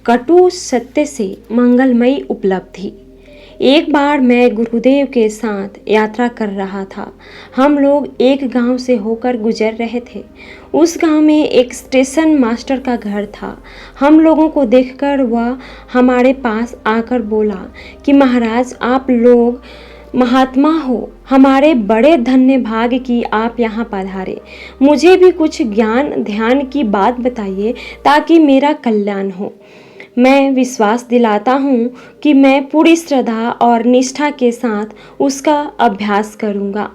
कटु सत्य से मंगलमयी उपलब्धि। एक बार मैं गुरुदेव के साथ यात्रा कर रहा था। हम लोग एक गांव से होकर गुजर रहे थे। उस गांव में एक स्टेशन मास्टर का घर था। हम लोगों को देखकर वह हमारे पास आकर बोला कि महाराज, आप लोग महात्मा हो, हमारे बड़े धन्य भाग्य की आप यहाँ पधारे। मुझे भी कुछ ज्ञान ध्यान की बात बताइए ताकि मेरा कल्याण हो। मैं विश्वास दिलाता हूँ कि मैं पूरी श्रद्धा और निष्ठा के साथ उसका अभ्यास करूँगा।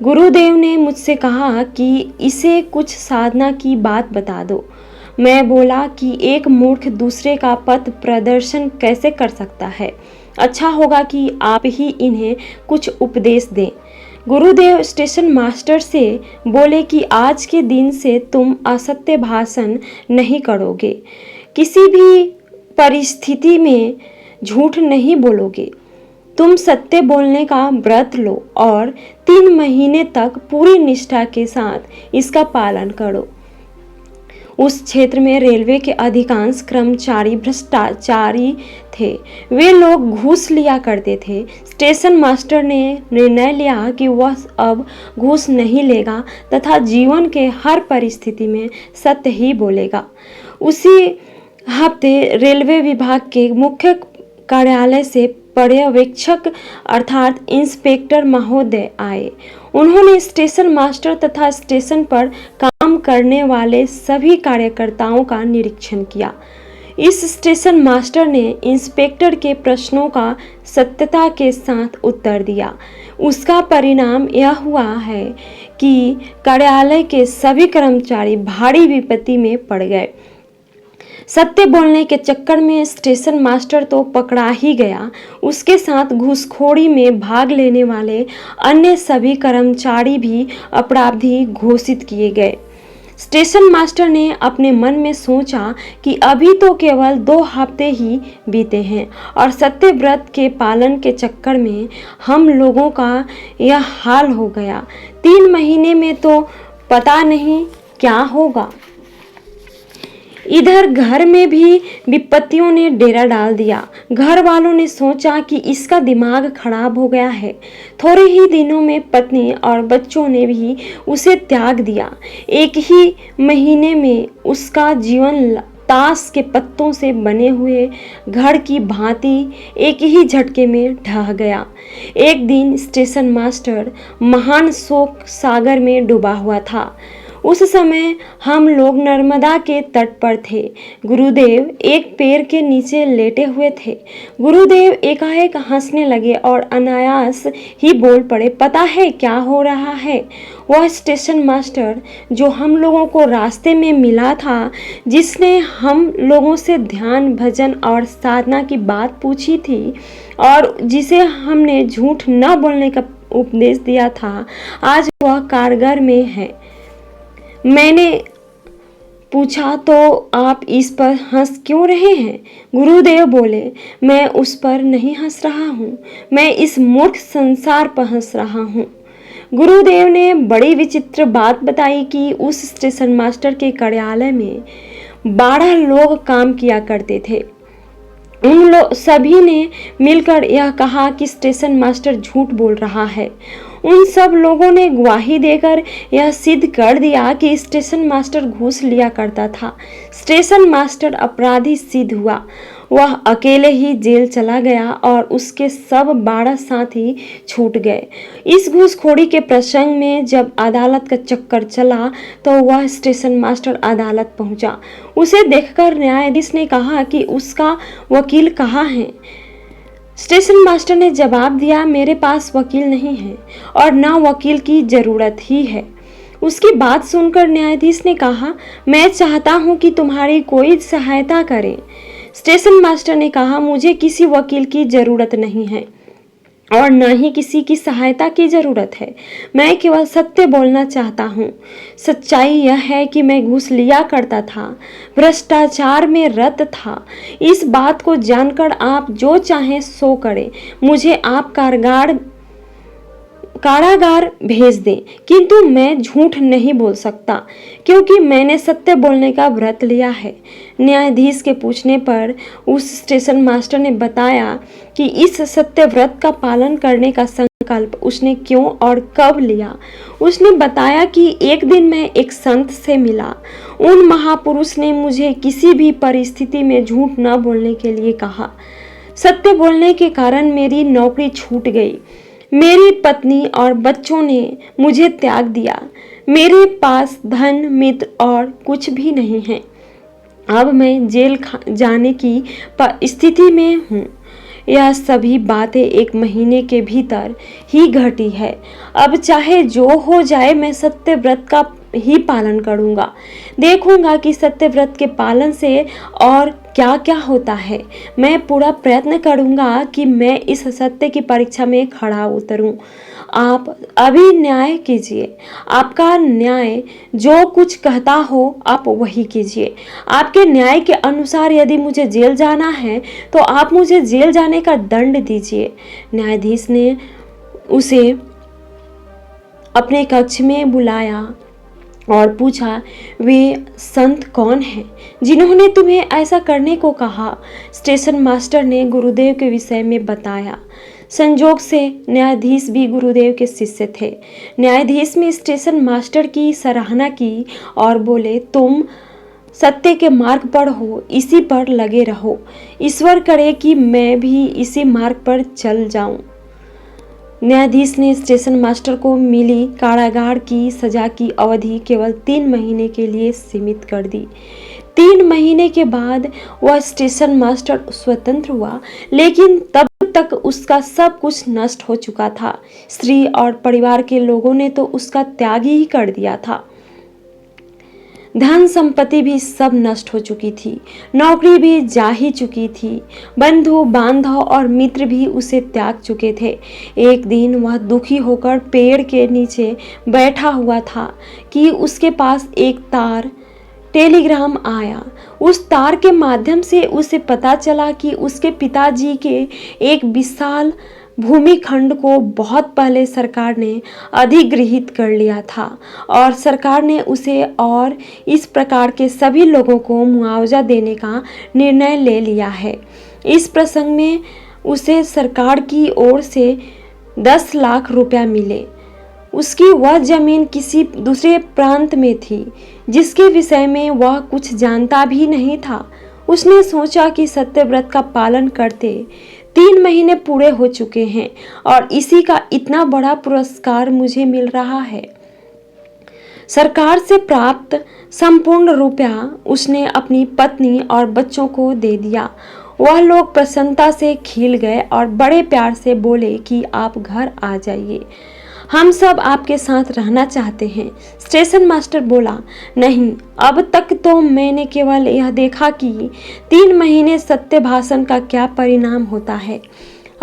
गुरुदेव ने मुझसे कहा कि इसे कुछ साधना की बात बता दो। मैं बोला कि एक मूर्ख दूसरे का पथ प्रदर्शन कैसे कर सकता है। अच्छा होगा कि आप ही इन्हें कुछ उपदेश दें। गुरुदेव स्टेशन मास्टर से बोले कि आज के दिन से तुम असत्य भाषण नहीं करोगे, किसी भी परिस्थिति में झूठ नहीं बोलोगे। तुम सत्य बोलने का व्रत लो और 3 महीने तक पूरी निष्ठा के साथ इसका पालन करो। उस क्षेत्र में रेलवे के अधिकांश कर्मचारी भ्रष्टाचारी थे। वे लोग घूस लिया करते थे। स्टेशन मास्टर ने निर्णय लिया कि वह अब घूस नहीं लेगा तथा जीवन के हर परिस्थिति में सत्य ही बोलेगा। उसी हफ्ते रेलवे विभाग के मुख्य कार्यालय से पर्यवेक्षक अर्थात इंस्पेक्टर महोदय आए। उन्होंने स्टेशन मास्टर तथा स्टेशन पर काम करने वाले सभी कार्यकर्ताओं का निरीक्षण किया। इस स्टेशन मास्टर ने इंस्पेक्टर के प्रश्नों का सत्यता के साथ उत्तर दिया। उसका परिणाम यह हुआ है कि कार्यालय के सभी कर्मचारी भारी विपत्ति में पड़ गए। सत्य बोलने के चक्कर में स्टेशन मास्टर तो पकड़ा ही गया, उसके साथ घूसखोरी में भाग लेने वाले अन्य सभी कर्मचारी भी अपराधी घोषित किए गए। स्टेशन मास्टर ने अपने मन में सोचा कि अभी तो केवल 2 हफ्ते ही बीते हैं और सत्य व्रत के पालन के चक्कर में हम लोगों का यह हाल हो गया। 3 महीने में तो पता नहीं क्या होगा। इधर घर में भी विपत्तियों ने डेरा डाल दिया। घर वालों ने सोचा कि इसका दिमाग खराब हो गया है। थोड़े ही दिनों में पत्नी और बच्चों ने भी उसे त्याग दिया। एक ही महीने में उसका जीवन ताश के पत्तों से बने हुए घर की भांति एक ही झटके में ढह गया। एक दिन स्टेशन मास्टर महान शोक सागर में डूबा हुआ था। उस समय हम लोग नर्मदा के तट पर थे। गुरुदेव एक पेड़ के नीचे लेटे हुए थे। गुरुदेव एकाएक हंसने लगे और अनायास ही बोल पड़े, पता है क्या हो रहा है? वह स्टेशन मास्टर जो हम लोगों को रास्ते में मिला था, जिसने हम लोगों से ध्यान, भजन और साधना की बात पूछी थी और जिसे हमने झूठ न बोलने का उपदेश दिया था, आज वह कारागार में है। मैंने पूछा, तो आप इस पर हंस क्यों रहे हैं? गुरुदेव बोले, मैं उस पर नहीं हंस रहा हूँ, मैं इस मूर्ख संसार पर हंस रहा हूँ। गुरुदेव ने बड़ी विचित्र बात बताई कि उस स्टेशन मास्टर के कार्यालय में 12 लोग काम किया करते थे। उन सभी ने मिलकर यह कहा कि स्टेशन मास्टर झूठ बोल रहा है। उन सब लोगों ने गवाही देकर यह सिद्ध कर दिया कि स्टेशन मास्टर घूस लिया करता था। स्टेशन मास्टर अपराधी सिद्ध हुआ। वह अकेले ही जेल चला गया और उसके सब 12 साथी छूट गए। इस घूसखोरी के प्रसंग में जब अदालत का चक्कर चला तो वह स्टेशन मास्टर अदालत पहुंचा। उसे देखकर न्यायाधीश ने कहा कि उसका वकील कहाँ है? स्टेशन मास्टर ने जवाब दिया, मेरे पास वकील नहीं है और न वकील की जरूरत ही है। उसकी बात सुनकर न्यायाधीश ने कहा, मैं चाहता हूं कि तुम्हारी कोई सहायता करे। स्टेशन मास्टर ने कहा, मुझे किसी वकील की जरूरत नहीं है और न ही किसी की सहायता की जरूरत है। मैं केवल सत्य बोलना चाहता हूँ। सच्चाई यह है कि मैं घूस लिया करता था, भ्रष्टाचार में रत था। इस बात को जानकर आप जो चाहें सो करें। मुझे आप कारागार कारागार भेज दें, किंतु मैं झूठ नहीं बोल सकता क्योंकि मैंने सत्य बोलने का व्रत लिया है। न्यायाधीश के पूछने पर उस स्टेशन मास्टर ने बताया कि इस सत्य व्रत का पालन करने का संकल्प उसने क्यों और कब लिया। उसने बताया कि एक दिन मैं एक संत से मिला। उन महापुरुष ने मुझे किसी भी परिस्थिति में झूठ न बोलने के लिए कहा। सत्य बोलने के कारण मेरी नौकरी छूट गई। मेरी पत्नी और बच्चों ने मुझे त्याग दिया। मेरे पास धन, मित्र और कुछ भी नहीं है। अब मैं जेल जाने की स्थिति में हूँ। यह सभी बातें 1 महीने के भीतर ही घटी है। अब चाहे जो हो जाए, मैं सत्य व्रत का ही पालन करूंगा। देखूंगा कि सत्य व्रत के पालन से और क्या क्या होता है। मैं पूरा प्रयत्न करूंगा कि मैं इस सत्य की परीक्षा में खड़ा उतरूं। आप अभी न्याय कीजिए। आपका न्याय जो कुछ कहता हो आप वही कीजिए। आपके न्याय के अनुसार यदि मुझे जेल जाना है तो आप मुझे जेल जाने का दंड दीजिए। न्यायाधीश ने उसे अपने कक्ष में बुलाया और पूछा, वे संत कौन हैं जिन्होंने तुम्हें ऐसा करने को कहा। स्टेशन मास्टर ने गुरुदेव के विषय में बताया। संजोग से न्यायाधीश भी गुरुदेव के शिष्य थे। न्यायाधीश ने स्टेशन मास्टर की सराहना की और बोले, तुम सत्य के मार्ग पर हो, इसी पर लगे रहो। ईश्वर करे कि मैं भी इसी मार्ग पर चल जाऊं। न्यायाधीश ने स्टेशन मास्टर को मिली कारागार की सजा की अवधि केवल 3 महीने के लिए सीमित कर दी। 3 महीने के बाद वह स्टेशन मास्टर स्वतंत्र हुआ, लेकिन तब तक उसका सब कुछ नष्ट हो चुका था। स्त्री और परिवार के लोगों ने तो उसका त्याग ही कर दिया था। धन संपत्ति भी सब नष्ट हो चुकी थी। नौकरी भी जा ही चुकी थी। बंधु बांधव और मित्र भी उसे त्याग चुके थे। एक दिन वह दुखी होकर पेड़ के नीचे बैठा हुआ था कि उसके पास एक टेलीग्राम आया। उस तार के माध्यम से उसे पता चला कि उसके पिताजी के एक विशाल भूमिखंड को बहुत पहले सरकार ने अधिग्रहित कर लिया था और सरकार ने उसे और इस प्रकार के सभी लोगों को मुआवजा देने का निर्णय ले लिया है। इस प्रसंग में उसे सरकार की ओर से 10 लाख रुपया मिले। उसकी वह जमीन किसी दूसरे प्रांत में थी जिसके विषय में वह कुछ जानता भी नहीं था। उसने सोचा कि सत्यव्रत का पालन करते 3 महीने पूरे हो चुके हैं और इसी का इतना बड़ा पुरस्कार मुझे मिल रहा है। सरकार से प्राप्त संपूर्ण रुपया उसने अपनी पत्नी और बच्चों को दे दिया। वह लोग प्रसन्नता से खिल गए और बड़े प्यार से बोले कि आप घर आ जाइए, हम सब आपके साथ रहना चाहते हैं। स्टेशन मास्टर बोला, नहीं, अब तक तो मैंने केवल यह देखा कि 3 महीने सत्य भाषण का क्या परिणाम होता है।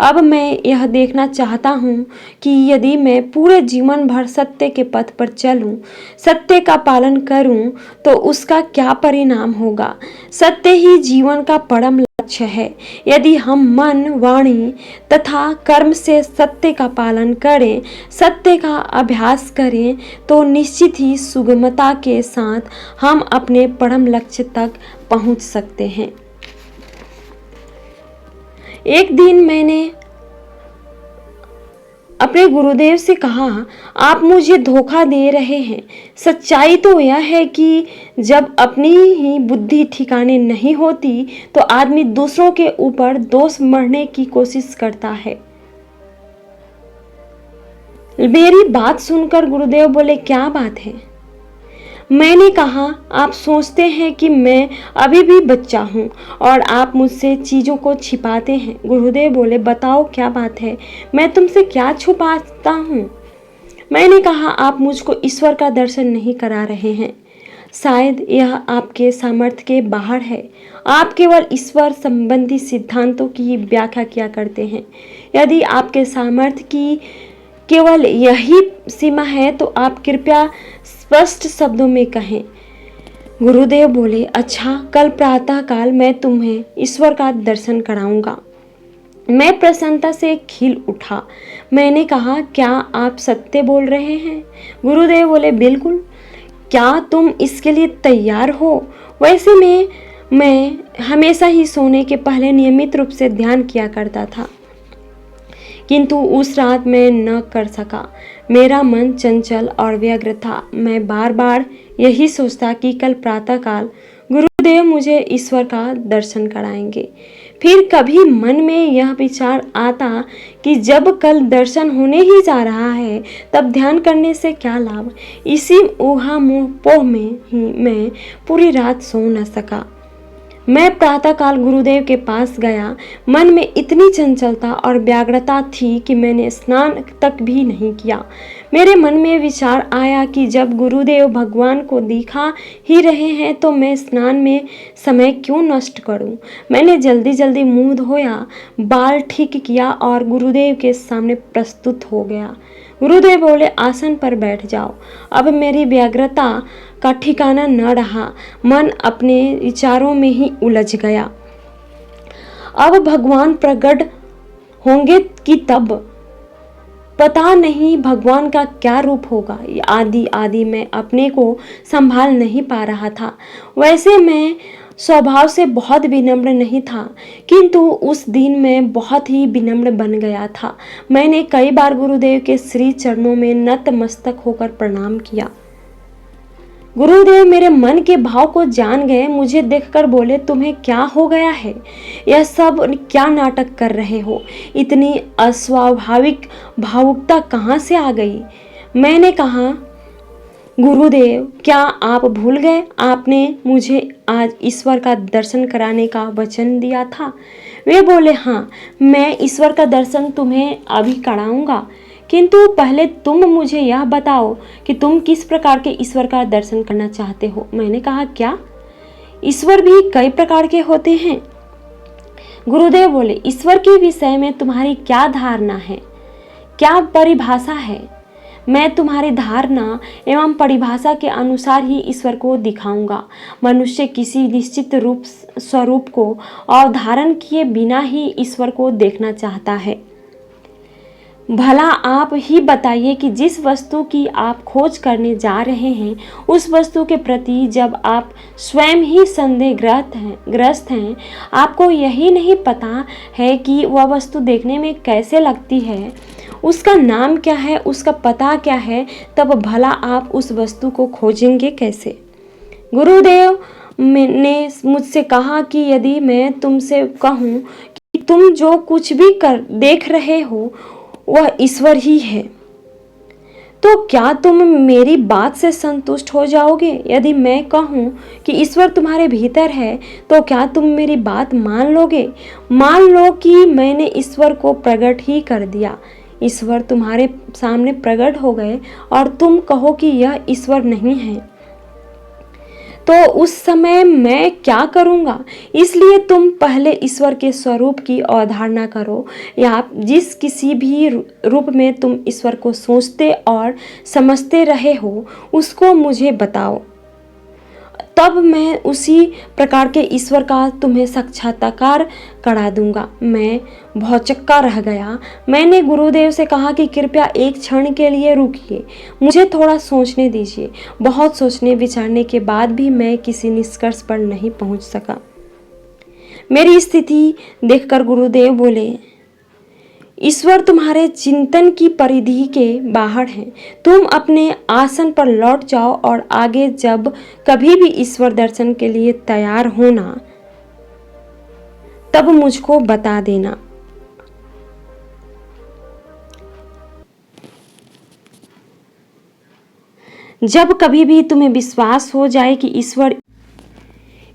अब मैं यह देखना चाहता हूँ कि यदि मैं पूरे जीवन भर सत्य के पथ पर चलूँ, सत्य का पालन करूँ, तो उसका क्या परिणाम होगा। सत्य ही जीवन का परम लक्ष्य है। यदि हम मन, वाणी तथा कर्म से सत्य का पालन करें, सत्य का अभ्यास करें, तो निश्चित ही सुगमता के साथ हम अपने परम लक्ष्य तक पहुँच सकते हैं। एक दिन मैंने अपने गुरुदेव से कहा, आप मुझे धोखा दे रहे हैं। सच्चाई तो यह है कि जब अपनी ही बुद्धि ठिकाने नहीं होती तो आदमी दूसरों के ऊपर दोष मढ़ने की कोशिश करता है। मेरी बात सुनकर गुरुदेव बोले, क्या बात है? मैंने कहा, आप सोचते हैं कि मैं अभी भी बच्चा हूँ और आप मुझसे चीज़ों को छिपाते हैं। गुरुदेव बोले, बताओ क्या बात है, मैं तुमसे क्या छुपाता हूँ? मैंने कहा, आप मुझको ईश्वर का दर्शन नहीं करा रहे हैं। शायद यह आपके सामर्थ्य के बाहर है। आप केवल ईश्वर संबंधी सिद्धांतों की व्याख्या किया करते हैं। यदि आपके सामर्थ्य की केवल यही सीमा है तो आप कृपया स्पष्ट शब्दों में कहें। गुरुदेव बोले, अच्छा, कल प्रातः काल मैं तुम्हें ईश्वर का दर्शन कराऊंगा। मैं प्रसन्नता से खिल उठा। मैंने कहा, क्या आप सत्य बोल रहे हैं? गुरुदेव बोले, बिल्कुल। क्या तुम इसके लिए तैयार हो? वैसे मैं हमेशा ही सोने के पहले नियमित रूप से ध्यान किया करता था, किंतु उस रात मैं न कर सका। मेरा मन चंचल और व्यग्र था। मैं बार बार यही सोचता कि कल प्रातःकाल गुरुदेव मुझे ईश्वर का दर्शन कराएंगे। फिर कभी मन में यह विचार आता कि जब कल दर्शन होने ही जा रहा है, तब ध्यान करने से क्या लाभ। इसी ऊहापोह में ही मैं पूरी रात सो न सका। मैं प्रातःकाल गुरुदेव के पास गया। मन में इतनी चंचलता और व्याग्रता थी कि मैंने स्नान तक भी नहीं किया। मेरे मन में विचार आया कि जब गुरुदेव भगवान को दिखा ही रहे हैं तो मैं स्नान में समय क्यों नष्ट करूं। मैंने जल्दी जल्दी मुंह धोया, बाल ठीक किया और गुरुदेव के सामने प्रस्तुत हो गया। गुरुदेव बोले, आसन पर बैठ जाओ। अब मेरी व्यग्रता का ठिकाना न रहा। मन अपने विचारों में ही उलझ गया। अब भगवान प्रकट होंगे कि तब पता नहीं भगवान का क्या रूप होगा, आदि आदि मैं अपने को संभाल नहीं पा रहा था। वैसे मैं स्वभाव से बहुत विनम्र नहीं था, किंतु उस दिन मैं बहुत ही विनम्र बन गया था। मैंने कई बार गुरुदेव के श्री चरणों में नतमस्तक होकर प्रणाम किया। गुरुदेव मेरे मन के भाव को जान गए। मुझे देखकर बोले, तुम्हें क्या हो गया है? यह सब क्या नाटक कर रहे हो? इतनी अस्वाभाविक भावुकता कहाँ से आ गई? मैंने कहा, गुरुदेव, क्या आप भूल गए? आपने मुझे आज ईश्वर का दर्शन कराने का वचन दिया था। वे बोले, हाँ, मैं ईश्वर का दर्शन तुम्हें अभी कराऊंगा, किंतु पहले तुम मुझे यह बताओ कि तुम किस प्रकार के ईश्वर का दर्शन करना चाहते हो। मैंने कहा, क्या? ईश्वर भी कई प्रकार के होते हैं। गुरुदेव बोले, ईश्वर के विषय में तुम्हारी क्या धारणा है, क्या परिभाषा है? मैं तुम्हारी धारणा एवं परिभाषा के अनुसार ही ईश्वर को दिखाऊंगा। मनुष्य किसी निश्चित स्वरूप को अवधारण किए बिना ही ईश्वर को देखना चाहता है। भला आप ही बताइए कि जिस वस्तु की आप खोज करने जा रहे हैं, उस वस्तु के प्रति जब आप स्वयं ही संदेहग्रस्त हैं, आपको यही नहीं पता है कि वह वस्तु देखने में कैसे लगती है, उसका नाम क्या है, उसका पता क्या है, तब भला आप उस वस्तु को खोजेंगे कैसे? गुरुदेव ने मुझसे कहा कि यदि मैं तुमसे कहूँ कि तुम जो कुछ भी देख रहे हो वह ईश्वर ही है, तो क्या तुम मेरी बात से संतुष्ट हो जाओगे? यदि मैं कहूँ कि ईश्वर तुम्हारे भीतर है, तो क्या तुम मेरी बात मान लोगे? मान लो कि मैंने ईश्वर को प्रकट ही कर दिया, ईश्वर तुम्हारे सामने प्रकट हो गए और तुम कहो कि यह ईश्वर नहीं है, तो उस समय मैं क्या करूँगा? इसलिए तुम पहले ईश्वर के स्वरूप की अवधारणा करो, या जिस किसी भी रूप में तुम ईश्वर को सोचते और समझते रहे हो उसको मुझे बताओ, तब मैं उसी प्रकार के ईश्वर का तुम्हें साक्षात्कार करा दूंगा। मैं भौचक्का रह गया। मैंने गुरुदेव से कहा कि कृपया एक क्षण के लिए रुकिए, मुझे थोड़ा सोचने दीजिए। बहुत सोचने विचारने के बाद भी मैं किसी निष्कर्ष पर नहीं पहुंच सका। मेरी स्थिति देखकर गुरुदेव बोले, ईश्वर तुम्हारे चिंतन की परिधि के बाहर है। तुम अपने आसन पर लौट जाओ और आगे जब कभी भी ईश्वर दर्शन के लिए तैयार होना, तब मुझको बता देना। जब कभी भी तुम्हें विश्वास हो जाए कि ईश्वर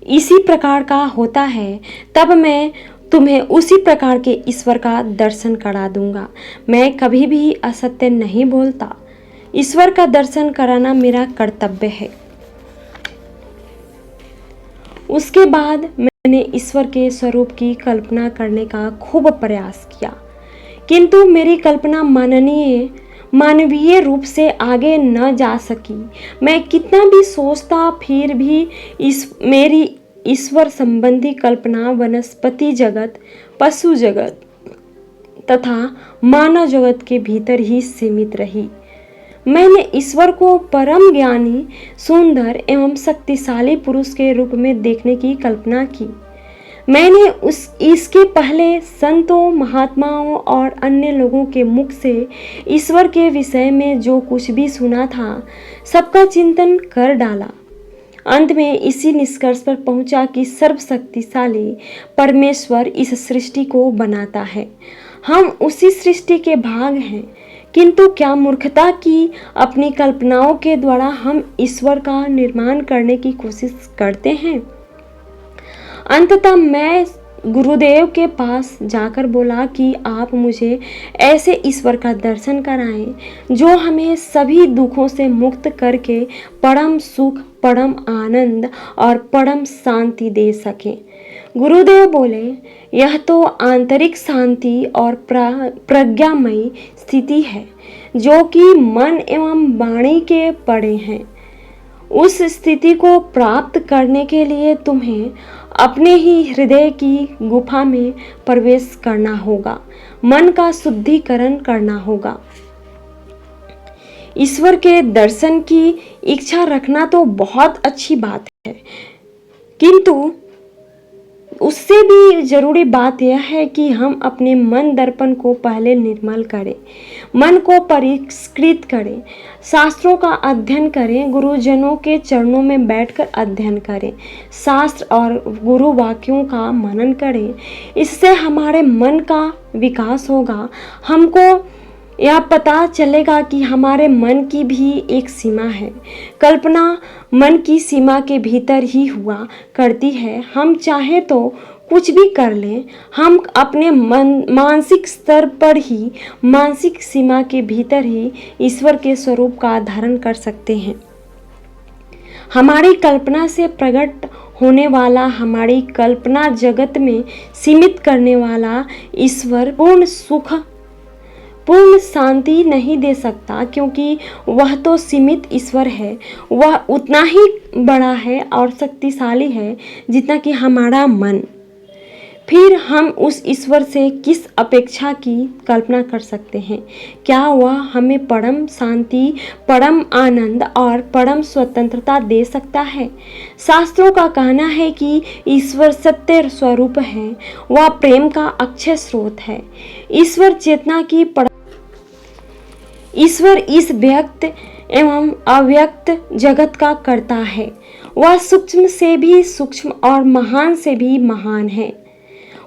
इसी प्रकार का होता है, तब मैं तुम्हें उसी प्रकार के ईश्वर का दर्शन करा दूंगा। मैं कभी भी असत्य नहीं बोलता। ईश्वर का दर्शन कराना मेरा कर्तव्य है। उसके बाद मैंने ईश्वर के स्वरूप की कल्पना करने का खूब प्रयास किया, किंतु मेरी कल्पना मानवीय रूप से आगे न जा सकी। मैं कितना भी सोचता, फिर भी मेरी ईश्वर संबंधी कल्पना वनस्पति जगत, पशु जगत तथा मानव जगत के भीतर ही सीमित रही। मैंने ईश्वर को परम ज्ञानी, सुंदर एवं शक्तिशाली पुरुष के रूप में देखने की कल्पना की। मैंने इसके पहले संतों, महात्माओं और अन्य लोगों के मुख से ईश्वर के विषय में जो कुछ भी सुना था, सबका चिंतन कर डाला। अंत में इसी निष्कर्ष पर पहुंचा कि सर्वशक्तिशाली परमेश्वर इस सृष्टि को बनाता है। हम उसी सृष्टि के भाग हैं, किंतु क्या मूर्खता की अपनी कल्पनाओं के द्वारा हम ईश्वर का निर्माण करने की कोशिश करते हैं। अंततः मैं गुरुदेव के पास जाकर बोला कि आप मुझे ऐसे ईश्वर का दर्शन कराएं जो हमें सभी दुखों से मुक्त करके परम सुख, परम आनंद और परम शांति दे सके। गुरुदेव बोले, यह तो आंतरिक शांति और प्रज्ञामयी स्थिति है जो कि मन एवं वाणी के परे हैं। उस स्थिति को प्राप्त करने के लिए तुम्हें अपने ही हृदय की गुफा में प्रवेश करना होगा, मन का शुद्धिकरण करना होगा। ईश्वर के दर्शन की इच्छा रखना तो बहुत अच्छी बात है, किंतु उससे भी जरूरी बात यह है कि हम अपने मन दर्पण को पहले निर्मल करें, मन को परिष्कृत करें, शास्त्रों का अध्ययन करें, गुरुजनों के चरणों में बैठकर अध्ययन करें, शास्त्र और गुरु वाक्यों का मनन करें। इससे हमारे मन का विकास होगा। हमको यह पता चलेगा कि हमारे मन की भी एक सीमा है। कल्पना मन की सीमा के भीतर ही हुआ करती है। हम चाहे तो कुछ भी कर लें, हम अपने मानसिक स्तर पर ही, मानसिक सीमा के भीतर ही ईश्वर के स्वरूप का धारण कर सकते हैं। हमारी कल्पना से प्रकट होने वाला, हमारी कल्पना जगत में सीमित करने वाला ईश्वर पूर्ण सुख, पूर्ण शांति नहीं दे सकता, क्योंकि वह तो सीमित ईश्वर है। वह उतना ही बड़ा है और शक्तिशाली है जितना कि हमारा मन। फिर हम उस ईश्वर से किस अपेक्षा की कल्पना कर सकते हैं? क्या वह हमें परम शांति, परम आनंद और परम स्वतंत्रता दे सकता है? शास्त्रों का कहना है कि ईश्वर सत्य स्वरूप है, वह प्रेम का अक्षय स्रोत है। ईश्वर इस व्यक्त एवं अव्यक्त जगत का कर्ता है। वह सूक्ष्म से भी सूक्ष्म और महान से भी महान है।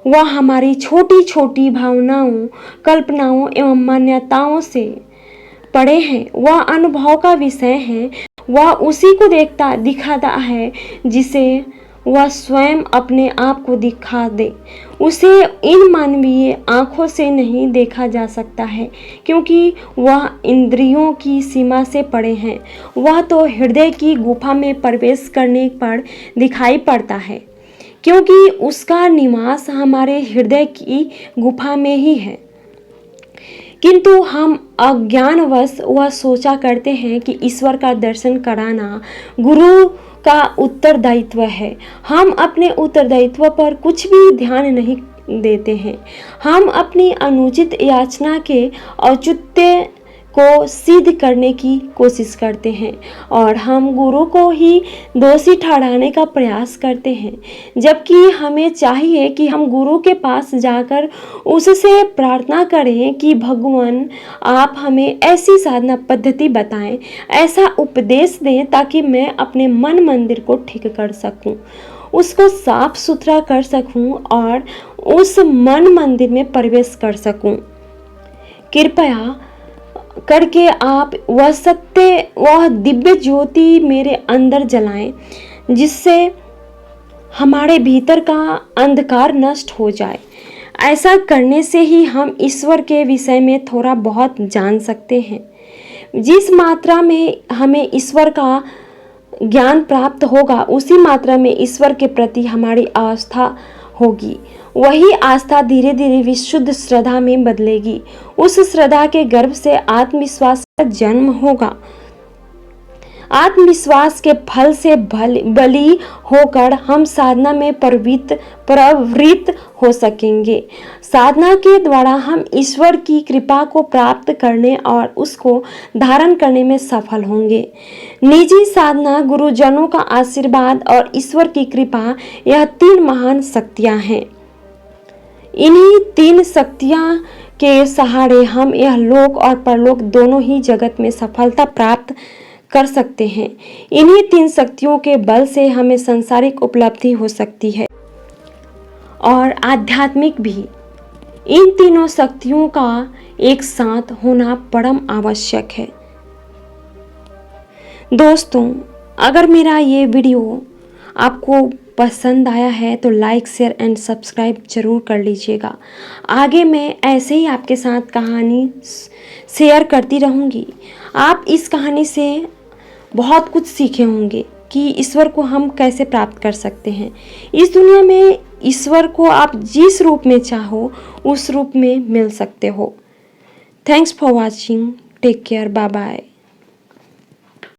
वह हमारी छोटी छोटी भावनाओं, कल्पनाओं एवं मान्यताओं से परे है। वह अनुभव का विषय है। वह उसी को दिखाता है जिसे वह स्वयं अपने आप को दिखा दे। उसे इन मानवीय आँखों से नहीं देखा जा सकता है, क्योंकि वह इंद्रियों की सीमा से परे है। वह तो हृदय की गुफा में प्रवेश करने पर दिखाई पड़ता है, क्योंकि उसका निवास हमारे हृदय की गुफा में ही है। किंतु हम अज्ञानवश वह सोचा करते हैं कि ईश्वर का दर्शन कराना गुरु का उत्तरदायित्व है। हम अपने उत्तरदायित्व पर कुछ भी ध्यान नहीं देते हैं। हम अपनी अनुचित याचना के औचित्य को सिद्ध करने की कोशिश करते हैं और हम गुरु को ही दोषी ठहराने का प्रयास करते हैं, जबकि हमें चाहिए कि हम गुरु के पास जाकर उससे प्रार्थना करें कि भगवान आप हमें ऐसी साधना पद्धति बताएं, ऐसा उपदेश दें ताकि मैं अपने मन मंदिर को ठीक कर सकूं, उसको साफ सुथरा कर सकूं और उस मन मंदिर में प्रवेश कर सकूं। कृपया करके आप वह सत्य, वह दिव्य ज्योति मेरे अंदर जलाएं, जिससे हमारे भीतर का अंधकार नष्ट हो जाए। ऐसा करने से ही हम ईश्वर के विषय में थोड़ा बहुत जान सकते हैं। जिस मात्रा में हमें ईश्वर का ज्ञान प्राप्त होगा, उसी मात्रा में ईश्वर के प्रति हमारी आस्था होगी। वही आस्था धीरे धीरे विशुद्ध श्रद्धा में बदलेगी। उस श्रद्धा के गर्भ से आत्मविश्वास का जन्म होगा। आत्मविश्वास के फल से बली होकर हम साधना में प्रवृत्त हो सकेंगे। साधना के द्वारा हम ईश्वर की कृपा को प्राप्त करने और उसको धारण करने में सफल होंगे। निजी साधना, गुरुजनों का आशीर्वाद और ईश्वर की कृपा, यह 3 महान शक्तियां हैं। इन्हीं 3 शक्तियां के सहारे हम यह लोक और परलोक दोनों ही जगत में सफलता प्राप्त कर सकते हैं। इन्हीं 3 शक्तियों के बल से हमें सांसारिक उपलब्धि हो सकती है और आध्यात्मिक भी। इन तीनों शक्तियों का एक साथ होना परम आवश्यक है। दोस्तों, अगर मेरा ये वीडियो आपको पसंद आया है तो लाइक, शेयर एंड सब्सक्राइब जरूर कर लीजिएगा। आगे मैं ऐसे ही आपके साथ कहानी शेयर करती रहूँगी। आप इस कहानी से बहुत कुछ सीखे होंगे कि ईश्वर को हम कैसे प्राप्त कर सकते हैं। इस दुनिया में ईश्वर को आप जिस रूप में चाहो उस रूप में मिल सकते हो। Thanks for watching. Take care. Bye bye.